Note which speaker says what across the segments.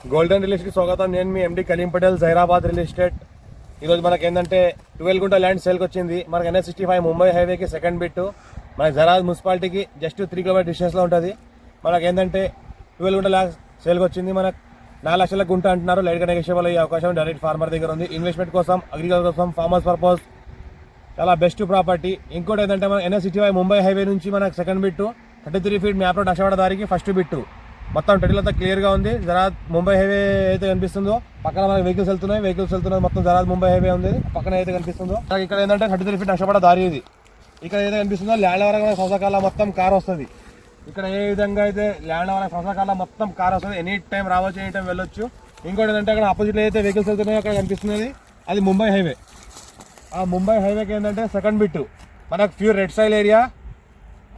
Speaker 1: Golden real estate స్వాగతం. నేను మీ ఎండి Kaleem Patel, Zaheerabad real estate. ఈరోజు మనకి ఏంటంటే 12 గుంట ల్యాండ్ సేల్కి వచ్చింది. మనకి NH65 ముంబై హైవేకి సెకండ్ బిట్. మనకి జరాజ్ మున్సిపాలిటీకి జస్ట్ 3 కిలోమీటర్ డిస్టెన్స్లో ఉంటుంది. మనకి ఏంటంటే 12 గుంట ల్యాండ్ సేల్కి వచ్చింది. మనకు 4 లక్షల గుంట అంటున్నారు. లైట్గా నెగోషియబుల్ అయ్యే అవకాశం డైరెక్ట్ ఫార్మర్ దగ్గర ఉంది. ఇన్వెస్ట్మెంట్ కోసం, అగ్రికల్చర్ కోసం, ఫార్మర్స్ పర్పస్ చాలా బెస్ట్ ప్రాపర్టీ. ఇంకోటి ఏంటంటే మన NH65 ముంబై హైవే నుంచి మనకు second bit, 33 feet map road Akshavada దారికి ఫస్ట్ బిట్. మొత్తం టైటిల్ అంతా క్లియర్గా ఉంది. జరాద్ ముంబై హైవే అయితే కనిపిస్తుందో పక్కన మనకి వెహికల్స్ వెళ్తున్నాయి. మొత్తం జరాద్ ముంబై హైవే ఉంది. పక్కన అయితే కనిపిస్తుందో ఇక్కడ ఏంటంటే 33 ఫీట్ అక్షవాడ దారి ఇది. ఇక్కడ ఏదైతే కనిపిస్తుందో ల్యాండ్ వరకు సంవత్సరాల మొత్తం కార్ వస్తుంది. ఇక్కడ ఏ విధంగా అయితే ల్యాండ్ వరకు సంవత్సరాల మొత్తం కార్ వస్తుంది. ఎనీ టైం రావచ్చు, ఎనీ టైం వెళ్ళొచ్చు. ఇంకోటి ఏంటంటే అక్కడ ఆపోజిట్లో అయితే వెహికల్స్ వెళ్తున్నాయో అక్కడ కనిపిస్తున్నది అది ముంబై హైవే. ఆ ముంబై హైవేకి ఏంటంటే సెకండ్ బిట్ మనకు pure red సైల్ area,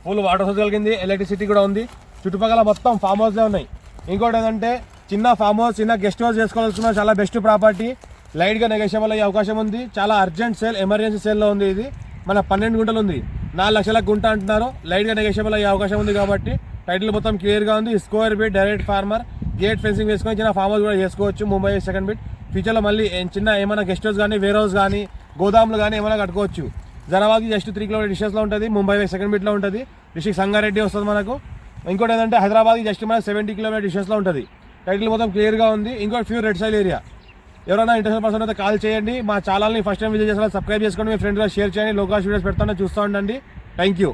Speaker 1: full water source కలిగింది, ఎలక్ట్రిసిటీ కూడా ఉంది. చుట్టుపక్కల మొత్తం ఫామ్ హౌస్లే ఉన్నాయి. ఇంకోటి ఏంటంటే చిన్న ఫామ్ హౌస్, చిన్న గెస్ట్ హౌస్ చేసుకోవాల్సిన చాలా బెస్ట్ ప్రాపర్టీ. లైట్గా నెగోషియబుల్ అయ్యే అవకాశం ఉంది. చాలా అర్జెంట్ సేల్, ఎమర్జెన్సీ సేల్లో ఉంది. ఇది మన 12 గుంటలు ఉంది. 4 లక్షల గుంట అంటున్నారు. లైట్గా నెగోషియబుల్ అయ్యే అవకాశం ఉంది కాబట్టి టైటిల్ మొత్తం క్లియర్గా ఉంది. Square bit, direct farmer, gate fencing వేసుకొని చిన్న ఫామ్ హౌస్ కూడా చేసుకోవచ్చు. Mumbai second bit. ఫ్యూచర్లో మళ్ళీ చిన్న ఏమైనా గెస్ట్ హౌస్ కానీ, వేర్ హౌస్ కానీ, గోదాములు కానీ ఏమైనా కట్టుకోవచ్చు. జరాబాద్కి జస్ట్ 3 కిలోమీటర్ డిస్టెన్స్లో ఉంటుంది. ముంబై సెకండ్ బిట్లో ఉంటుంది. డిస్ట్రిక్ట్ సంగారెడ్డి వస్తుంది మనకు. ఇంకోటి ఏంటంటే హైదరాబాద్కి జస్ట్ మనకు 70 కిలోమీటర్ డిస్టెన్స్లో ఉంటుంది. టైటిల్ మొత్తం క్లియర్గా ఉంది. ఇంకోటి ప్యూర్ రెడ్ సైల్ ఏరియా. ఎవరైనా ఇంట్రెస్ట్ పర్సన్ అయితే కాల్ చేయండి. మా ఛానల్ని ఫస్ట్ టైం విజిట్ చేసిన సబ్స్క్రైబ్ చేసుకోండి. మీ ఫ్రెండ్స్గా షేర్ చేయండి. లోకాష్ వీడియోస్ పెడతాను, చూస్తూ ఉండండి. Thank you.